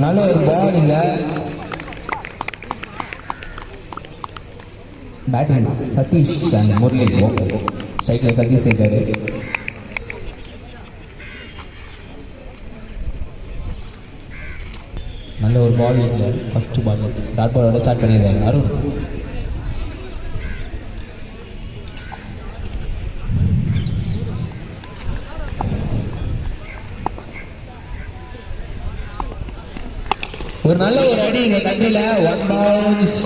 நல்ல ஒரு பால் இங்க. Batting Satish and Murali. Okay, ஸ்ட்ரைக்ல சதீஷ் இருக்காரு. நல்ல ஒரு பால் இங்க. ஃபர்ஸ்ட் பால் டாட் பாலோட ஸ்டார்ட் பண்ணியிருக்காங்க அருண். ஒரு நல்ல ஒரு அடி இங்க கட்டில. 1 bounce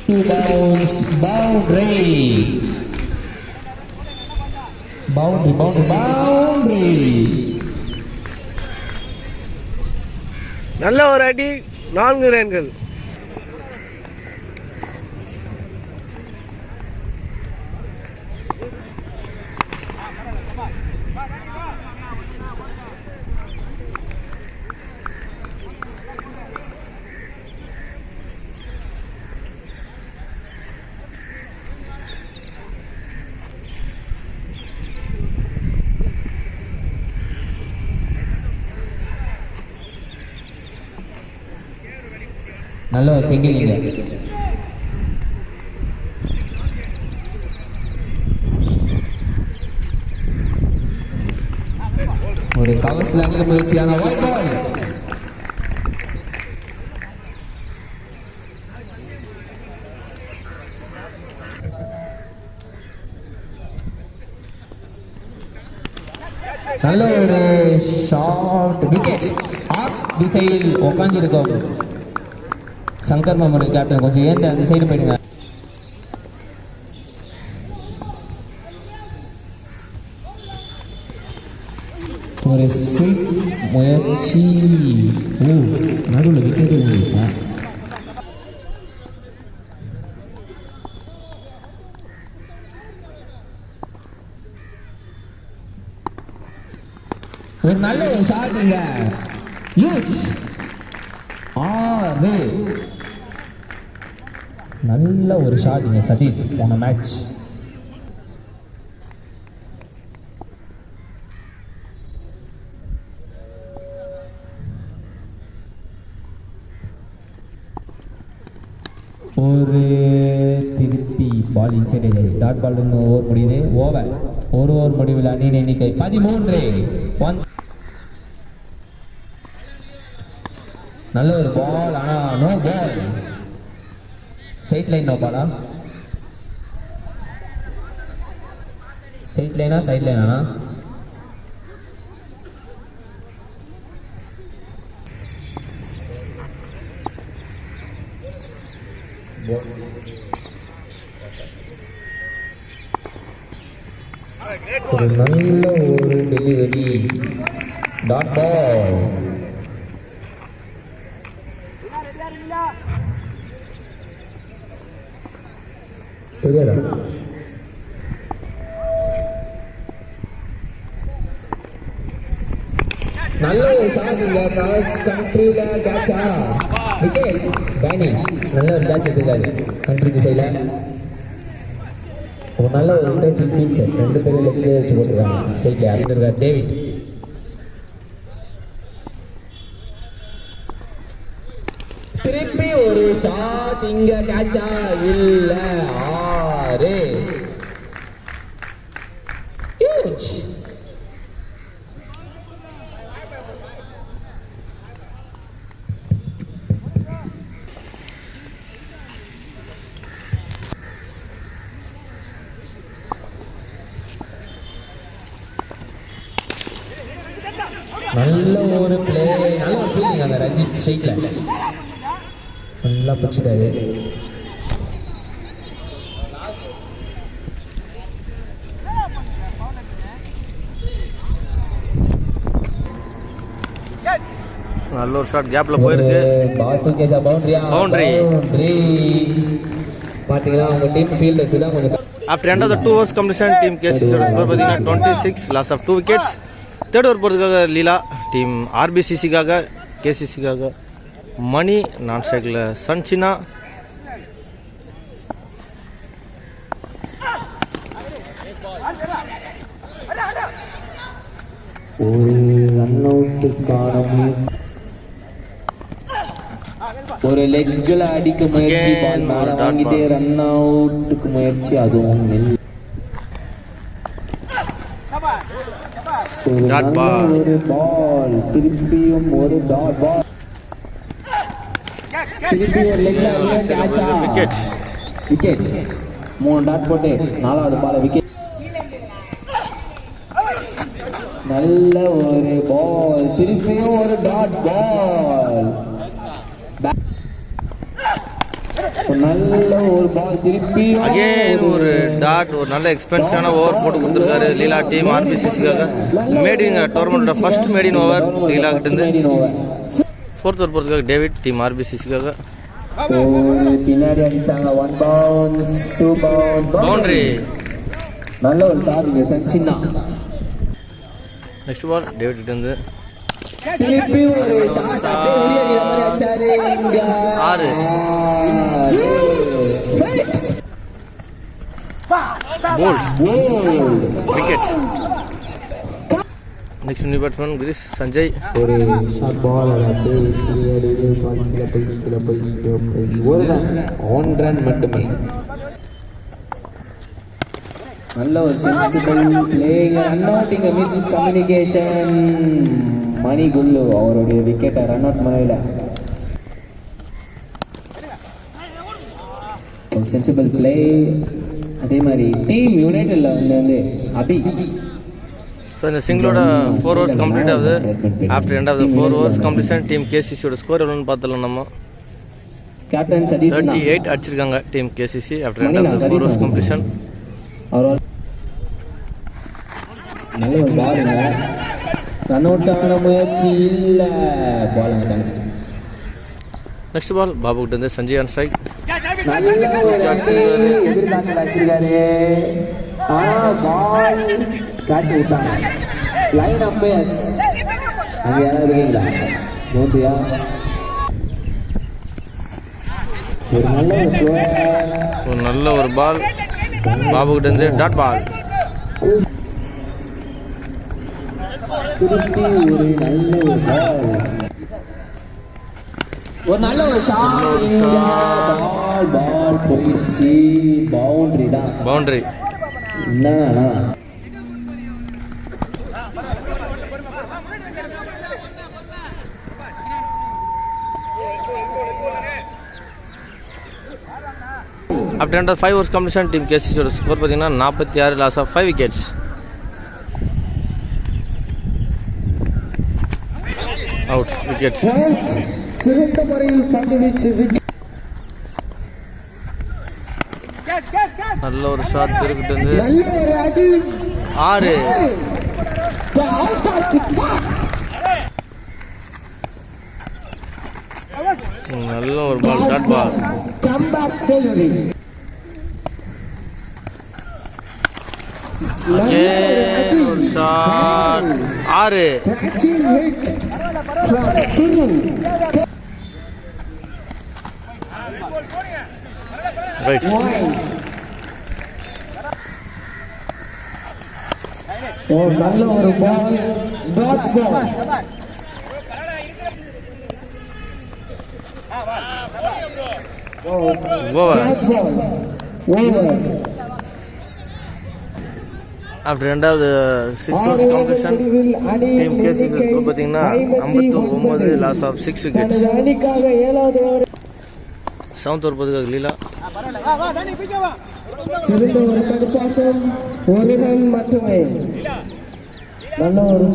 2 bounce boundary boundary boundary boundary. நல்ல ஒரு அடி, 4 ரன்கள். நல்ல ஒரு சிங்கிள் இங்க. ஒரு கவர்ஸ்ல அடிக்க முயற்சியான ஒயிட் பால். நல்ல ஒரு ஷார்ட் விக்கெட். ஆஃப் திசையில் உட்காந்துருக்கோம். சங்கர் மெமோரியல் கேப்டன் கொஞ்சம் ஏன் அந்த சைடு போயிடுங்க. ஒரு ஸ்வீட் முயற்சி. ஓ, நடுவில் விக்கெட் இருந்துச்சா? ஒரு நல்ல ஒரு ஷாட் இங்க. யூஸ் 6. நல்ல ஒரு ஷாட் இங்க சதீஷ் போன மேட்ச். ஒரு திருப்பி ball inside dot ball over முடியுது. ஓவர் ஒரு ஓவர் முடிவில் அணியின் எண்ணிக்கை 13. நல்ல ஒரு பால், ஆனா no ball. Straight line no பாலா? ஸ்ட்ரெயிட் லைனா சைட் லைனா? ஒரு நல்ல ஒரு டெலிவரி. Dot ball. தெரியாதா? நல்ல ஒரு ஷாட் இங்க. கிராஸ் கண்ட்ரில கேட்சா. விக்கெட். பேனிங் நல்ல ஒரு கேட்ச் எடுத்துக்காரு கண்ட்ரி திசையில. ஒரு நல்ல ஒரு இன்ட்ரெஸ்டிங் ஃபீல் சார். 2 பேரும் லெக்லேயே வச்சு போட்டுருக்காங்க. ஸ்ட்ரைட்ல அறிந்திருக்கார் டேவிட். திருப்பி ஒரு ஷாட் இங்க. கேட்சா இல்ல. 6. ஹியூஜ். நல்ல ஒரு பிளே. நல்ல ஒரு ஃபீலிங் அங்க ரஞ்சித் ஸ்ட்ரைட்ல நல்லா பிடிச்சிட்டாரு. நல்ல ஒரு ஷாட் கேப்ல போயிருக்கு. பாத்து கேட்சா. பவுண்டரி பாத்தீங்களா? அவங்க டீம் ஃபீல்டர்ஸ் தான் கொஞ்சம். After end of the 2 overs completion, team KCC score பார்த்தீங்கன்னா 26, loss of 2 wickets. Third over போகிறதுக்காக லீலா, டீம் RBCCக்காக KCCக்காக மணி, நான் ஸ்ட்ரைக்கில் சன்சினா. ஒரு ரன் அவுட்டுக்கான ஒரு லெக்ல அடிக்க முயற்சி, பால் மேல வாங்கிட்டே ரன் அவுட்டுக்கு முயற்சி, அதுவும் ஒரு பால், திருப்பியும் ஒரு டாட் பால், திருப்பி ஒரு லெக்ல விக்கெட். விக்கெட். 3 டாட் போட்டு 4வது பால் விக்கெட். நல்ல ஒரு பால், திருப்பியும் ஒரு டாட் பால், நல்ல ஒரு பால், திருப்பியும் அகைன் ஒரு டாட். ஒரு நல்ல எக்ஸ்பென்சிவான ஓவர் போட்டு கொடுத்துருக்காரு லீலா டீம் ஆர்பிசிசிக்காக. மேடின் டோர்னமெண்டோட ஃபர்ஸ்ட் மேடின் ஓவர் லீலா கிட்ட இருந்து. 4th ஓவர் போறதுக்காக டேவிட் டீம் ஆர்பிசிசிக்காக. பின்னாடி அடிச்சாங்க. 1 பவுன்ஸ், 2 பவுன்ஸ், பவுண்டரி. நல்ல ஒரு சாதிங்க சச்சினா. நெக்ஸ்ட் பால் டேவிட் கிட்ட இருந்து. திருப்பி ஒரு ஷாட், அப்படியே உரியடி மாதிரி அடிச்சாரு. 6 bowled wicket. Next new batsman Krish Sanjay. ஒரு ஷாட் பால், அப்படியே ஒரு ரன், 1 ரன் மட்டுமே. நல்ல ஒரு சென்சிபிள் பிளேயிங், ரன் அவுட். இங்க மிஸ் கம்யூனிகேஷன். மணி குல்லு அவருடைய விக்கெட்டை ரன் அவுட் பண்ணல. ஒரு சென்சிபிள் பிளே. அதே மாதிரி டீம் யுனைடெட்ல வந்து அபி. ஸோ இந்த சிங்கிளோட 4 ஓவர்ஸ் கம்ப்ளீட் ஆகுது. After end of the 4 overs completion team கேசிசியோட ஸ்கோர் எவ்வளோன்னு பார்த்துலாம். நம்ம கேப்டன் சதீஷ் 38 அடிச்சிருக்காங்க team KCC after end of the 4 overs completion. நல்ல ஒரு பாலுங்க, ரன் அவுட் ஆன முயற்சி இல்லை, பால் நெக்ஸ்ட் பால் பாபு கிட்ட இருந்து சஞ்சய் ஆன் ஸ்ட்ரைக். நல்ல ஒரு எதிர்பார்த்து அடிச்சிருக்காரு. பால் காட்டி விட்டாங்க. லைன் அம்பையர்ஸ் அங்க யாராவது இருக்கீங்களா? நோட்டியா? ஒரு நல்ல ஒரு பால் பாபு கிட்ட இருந்து டாட் பால். திருப்பி ஒரு நல்ல ஒரு பால், ஒரு நல்ல ஒரு ஷாட். பால் போயிடுச்சு, பவுண்டரி தான். பவுண்டரி என்னன்னா after end of 5 overs completion team கேசிசியோட ஸ்கோர் பார்த்தீங்கன்னா 46, loss of 5 wickets. Out wicket. சிறந்த முறையில் பந்து வீச்சு. நல்ல ஒரு ஷாட் திருப்பிட்டு வந்து 6. நல்ல ஒரு பால், டாட் பால். ஒரு ஷாட் 6. ரைட். நல்ல ஒரு ball, dot ball. Over. After ரெண்டாவது 6 overs completion team KCC score பார்த்தீங்கன்னா 59, loss of 6 wickets. 7th over போதுக்காக லீலா. சிறந்த ஒரு தடுப்பாட்டம், ஒரு ரன் மட்டுமே. நல்ல ஒரு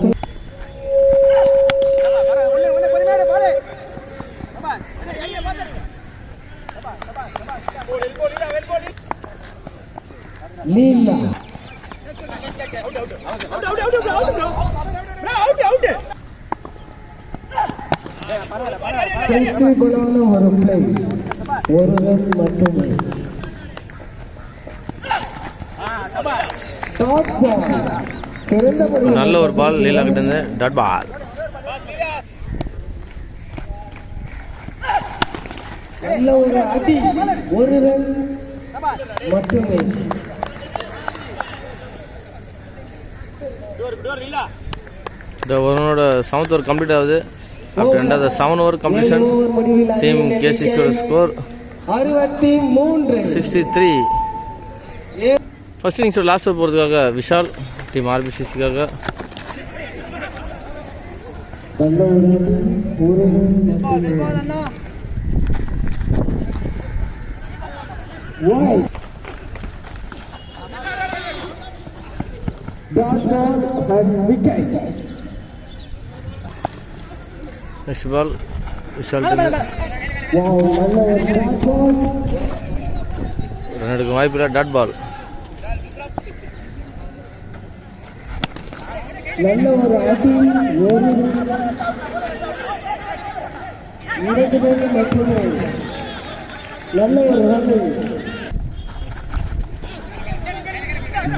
லீலா. சென்சிபிளான ஒரு பிளே, ஒரு ரன் மட்டுமே. டாட் பால், சிறந்த நல்ல ஒரு பால் லீலா கிட்ட இருந்து டாட் பால். நல்ல ஒரு அடி, ஒரு ரன் மட்டுமே. இந்த ஓவரோட 7th ஓவர் கம்ப்ளீட் ஆகுது. after end of the 7 over completion. Team KCC score 63. First innings last over போறதுக்காக விஷால் டீம் ஆர்பிசிசிக்காக. Next ball விஷால் ரன் எடுக்க வாய்ப்பு இல்லை. Dot ball. நல்ல ஒரு அடி ஒரு இடதுபுறம் மட்டுமே நல்ல ஒரு ரன்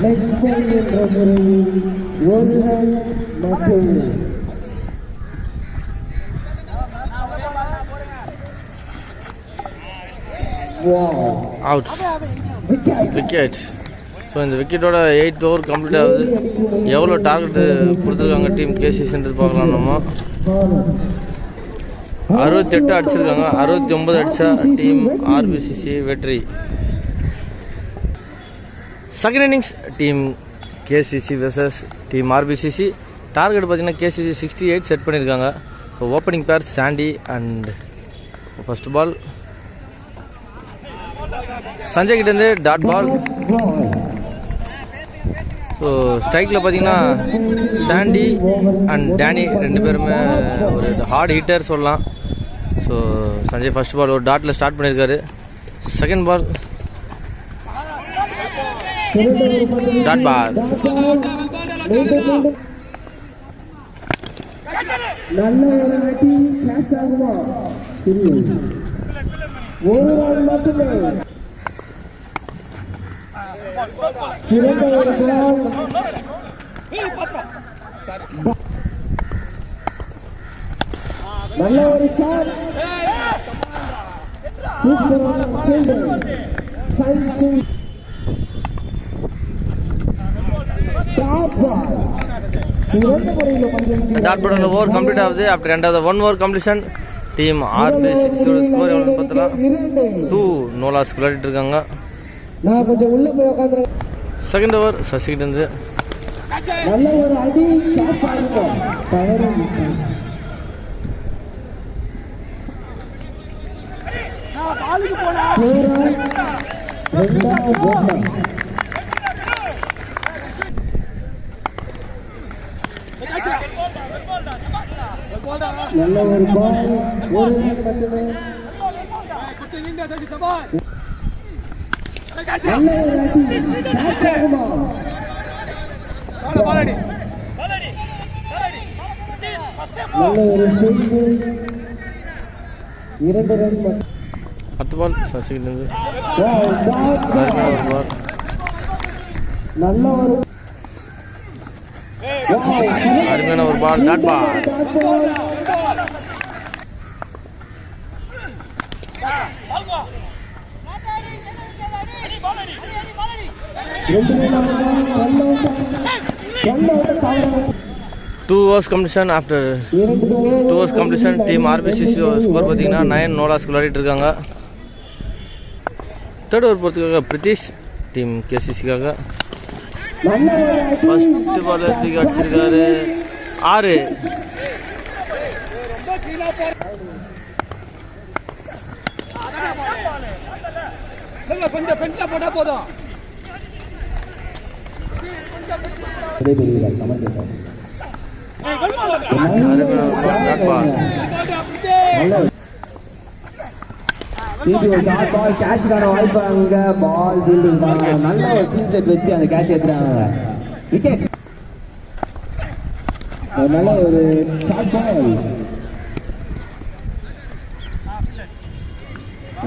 லெக் பை என்ற முறையில் ஒரு ரன் மட்டுமே. அவுட். விக்கெட். ஸோ இந்த விக்கெட்டோட 8th ஓவர் கம்ப்ளீட் ஆகுது. எவ்வளோ டார்கெட்டு கொடுத்துருக்காங்க டீம் கேசிசின்றது பார்க்கலாம். நம்ம 68 அடிச்சிருக்காங்க. 69 அடித்தா டீம் ஆர்பிசிசி வெற்றி. Second innings team KCC versus team RBCC. Target பார்த்தீங்கன்னா கேசிசி 68 செட் பண்ணியிருக்காங்க. So opening pair Sandy and first ball Sanjay கிட்டேருந்து டாட் பால். ஸோ ஸ்ட்ரைக்கில் பார்த்தீங்கன்னா சாண்டி அண்ட் டேனி ரெண்டு பேருமே ஒரு ஹார்ட் ஹிட்டர் சொல்லலாம். ஸோ சஞ்சய் ஃபர்ஸ்ட் பால் ஒரு டாட்டில் ஸ்டார்ட் பண்ணியிருக்காரு. Second ball dot ball. நல்ல ஒரு அடி கேட்ச் ஆகுமா? ஒரு ரன் மட்டுமே. சிறந்த ஒரு பால். நல்ல ஒரு ஷாட். சூப்பரான ஃபீல்டிங். Sanjay dot ball. சிறந்த முறையில் பங்கேற்று டாட் பால் ஓவர் கம்ப்ளீட் ஆகுது. After end of the 1 over completion team ஆர்பிசிசியோட ஸ்கோர் எவ்வளோன்னு பார்த்தலாம் 2 நோ லாஸ் விளையாடிட்டு இருக்காங்க. நான் கொஞ்சம் உள்ள போய் உட்காந்து. செகண்ட் ஓவர் சசிகிட்ட இருந்து நல்ல ஒரு அடி கேட்ச் ஆகுமா? நல்ல ஒரு பால். ஒரு ரன் மட்டுமே. நல்ல ஒரு அடி கேட்ச் ஆகுமா? நல்ல ஒரு செய்தி. 2 ரன் மட்டும். அடுத்த பால் சசிகிட்ட இருந்து நல்ல ஒரு அருமையான ஒரு ball. Dot ball. Two overs completion. After 2 overs completion team RBCC score பார்த்தீங்கன்னா 9 நோ லாஸ் விளையாடிட்டு இருக்காங்க. தேர்ட் ஓவர் பொறுத்துக்காக பிரித்திஷ் டீம் கேசிசிக்காக ஃபர்ஸ்ட் பால் தூக்கி அடிச்சிருக்காரு 6. கொஞ்சம் பென்சில் போட்டா போதும். கேட்சுக்கான வாய்ப்பு அங்க பால் ஃபீல்டிங் நல்ல ஒரு ஃபீல்ட் செட் வச்சு அந்த கேட்ச் எடுத்துறாங்க. விக்கெட். நல்ல ஒரு ஷார்ட் பால்.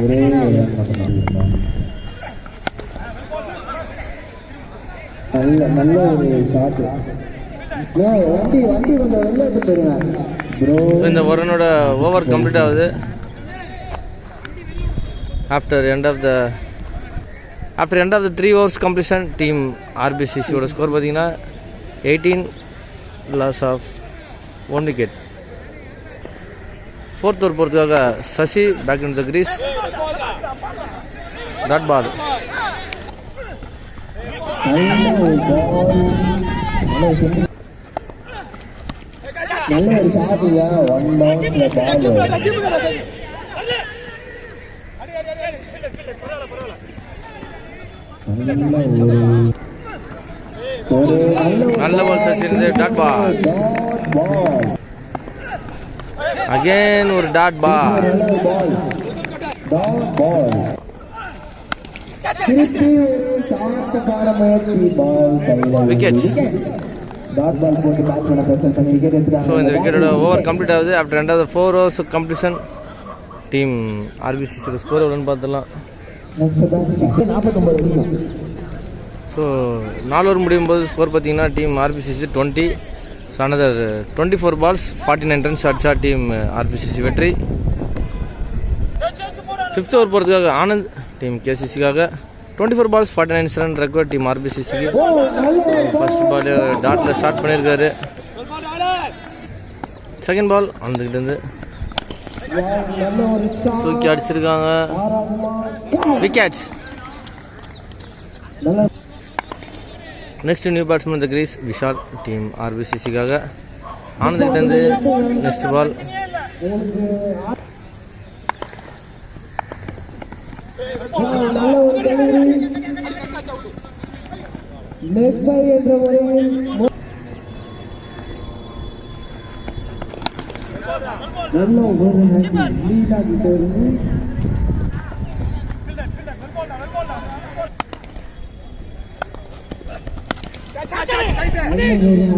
ஒரே நல்ல ஒரு ஷாட். வண்டி கொஞ்சம் வெளில எடுத்து போயிருங்க ப்ரோ. இந்த ஓவரோட ஓவர் கம்ப்ளீட் ஆகுது. After end of the 3 overs completion team ஆர்பிசிசியோட ஸ்கோர் பார்த்தீங்கன்னா 18 loss of 1 wicket. 4th over போகிறதுக்காக Sasi back in the crease. Dot ball. நல்ல ஒரு ஷாட்ல 1 பவுன்ஸ்ல பால். நல்ல ball Sasi. Dot ball. Again ஒரு டாட் பால். விக்கெட். ஸோ இந்த விக்கெட்டோட ஓவர் கம்ப்ளீட் ஆகுது. ஆஃப்டர் ரெண்டாவது 4 overs completion team RBCC score எவ்வளோன்னு பார்த்துடலாம். ஸோ 4 over முடியும் போது ஸ்கோர் பார்த்தீங்கன்னா team RBCC 20. So another 24 balls 49 runs அடிச்சா டீம் ஆர்பிசிசி வெற்றி. 5th over போகிறதுக்காக ஆனந்த் டீம் கேசிசிக்காக 24 balls 49 runs ரெக்கார்ட் டீம் ஆர்பிசிசிக்கு. ஃபர்ஸ்ட் பால் டாட்டில் ஸ்டார்ட் பண்ணியிருக்காரு. செகண்ட் பால் ஆனந்த்கிட்டேருந்து தூக்கி அடிச்சிருக்காங்க. Wicket. Next new batsman the crease Vishal team ஆர்பிசிசிக்காக. ஆனந்த்கிட்டேருந்து நெக்ஸ்ட் பால்.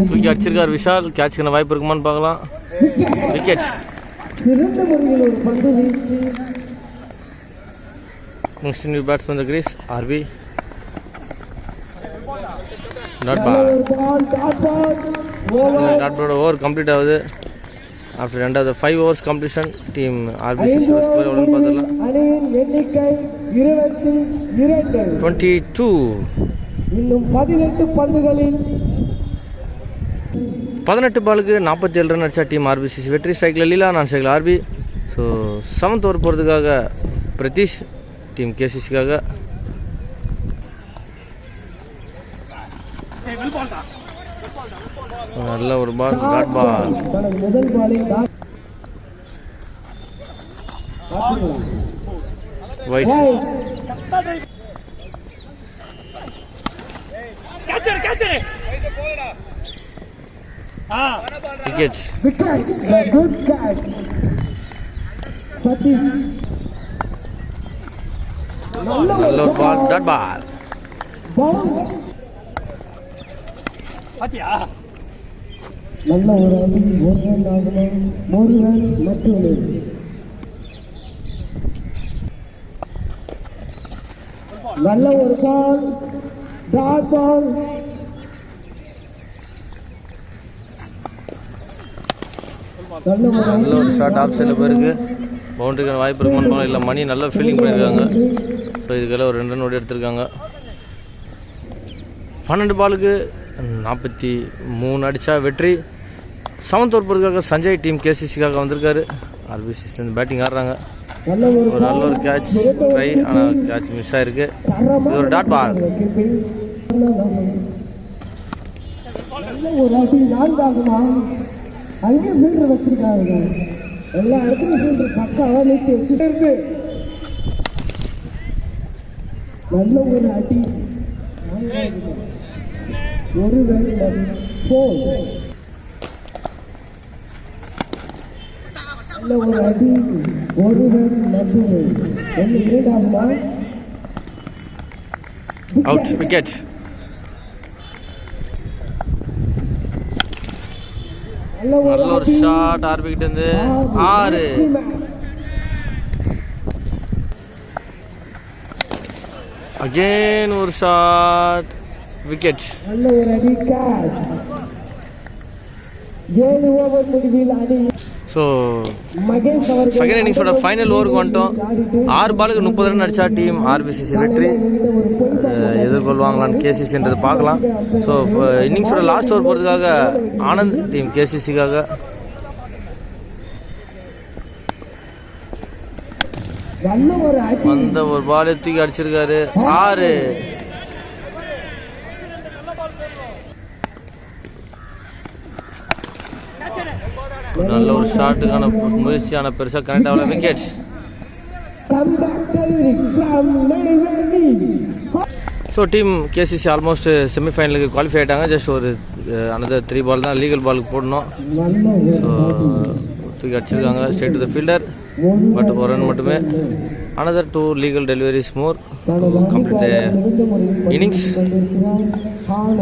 தூக்கி அடிச்சிருக்காரு விஷால். கேட்சுக்கான வாய்ப்பு இருக்குமான்னு பார்க்கலாம். Wicket. Next new batsman the crease RP. Dot ball. Dot பாலோட ஓவர் கம்ப்ளீட் ஆகுது. ஆஃப்டர் ரெண்டாவது 5 overs completion team RBC score எவ்வளோன்னு பார்த்துடலாம். 22. இன்னும் 18 பந்துகளில் 18 பாலுக்கு 47 ரன் அடிச்சா டீம் ஆர்பிசிசி வெற்றி. ஸ்ட்ரைக்கில் லீலா, நான் ஸ்ட்ரைக்கில் ஆர்பி. ஸோ 7th over போகிறதுக்காக பிரதீஷ் டீம் கேசிசிக்காக. நல்ல ஒரு பால். Dot ball. முதல் பாலில் wide. Wicket. Good catch Satish. நல்ல ஒரு பால். Dot ball. நல்ல ஒரு அணி. ஒரு ரன் ஆகணும். 3 ரன் மட்டுமே. நல்ல ஒரு பால். Dot ball. நல்ல ஒரு ஷாட் ஆஃப் சைடில் போயிருக்கு. பவுண்டரிக்கான வாய்ப்பு இருக்குமான்னு இல்லை. மணி நல்லா ஃபீல்டிங் பண்ணியிருக்காங்க. ஸோ இதுக்கெல்லாம் ஒரு 2 run ஓடி எடுத்திருக்காங்க. 12 பாலுக்கு 43 அடித்தா வெற்றி. 7th over போகிறதுக்காக சஞ்சய் டீம் கேசிசிக்காக வந்திருக்காரு. ஆர்பிசிலேருந்து பேட்டிங் ஆடுறாங்க. ஒரு நல்ல ஒரு கேட்ச் ட்ரை, ஆனால் கேட்ச் மிஸ் ஆகிருக்கு. இது ஒரு டாட் பால். ஒரு அடி 4 ஆகுமா? அங்கே ஃபீல்டர் வச்சிருக்காங்க. எல்லா இடத்துலையும் ஃபீல்டர் பக்காவா நிறுத்தி வச்சுட்டு இருக்கு. நல்ல ஒரு அடி. ஒரு ரன் 4. நல்ல ஒரு அடி. ஒரு ரன் மட்டுமே. 1 ஆகுமா? அவுட். விக்கெட். நல்ல ஒரு ஷாட் ஆர்பி கிட்ட இருந்து. 6. அகைன் ஒரு ஷாட். விக்கெட். நல்ல ஒரு அடி. கேட்ச். 7 ஓவர் முடிவில் அணி. ஸோ செகண்ட் இன்னிங்ஸோட ஃபைனல் ஓவருக்கு வந்துட்டோம். 6 பாலுக்கு 30 ரன் அடித்தா டீம் ஆர்பிசிசி வெற்றி. எதிர்கொள்வாங்களான்னு கேசிசின்றது பார்க்கலாம். ஸோ இன்னிங்ஸோட லாஸ்ட் ஓவர் போகிறதுக்காக ஆனந்த் டீம் கேசிசிக்காக. நல்ல ஒரு அடி. அந்த ஒரு பால் தூக்கி அடிச்சிருக்காரு. 6. நல்ல ஒரு ஷாட்டுக்கான முயற்சியான பெருசா கனெக்ட் ஆகல. Wickets. Comeback delivery from Neyveli. So team KCC almost செமிஃபைனலுக்கு குவாலிஃபை ஆகிட்டாங்க. ஜஸ்ட் ஒரு அனதர் 3 பால் தான் லீகல் பாலுக்கு போடணும். ஸோ தூக்கி அடிச்சிருக்காங்க straight to the fielder. But ஒரு ரன் மட்டுமே. Another 2 legal deliveries more complete the innings.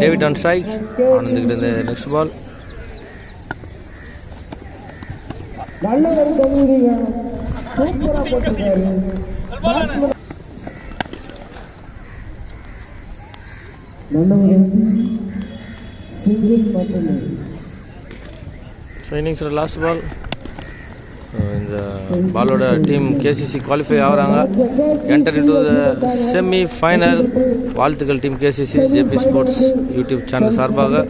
David on strike. ஆனந்துக்கிட்ட இந்த நெக்ஸ்ட் பால். நல்ல ஒரு டெலிவரிங்க. சூப்பரா போட்டுருக்காரு. நல்ல ஒரு சிங்கிள் மட்டுமே. ஸோ இன்னிங்ஸோட லாஸ்ட் பால். ஸோ இந்த பாலோட டீம் கேசிசி குவாலிஃபை ஆகிறாங்க. Enter into the semi final. வாழ்த்துக்கள் team KCC JB sports YouTube channel சார்பாக.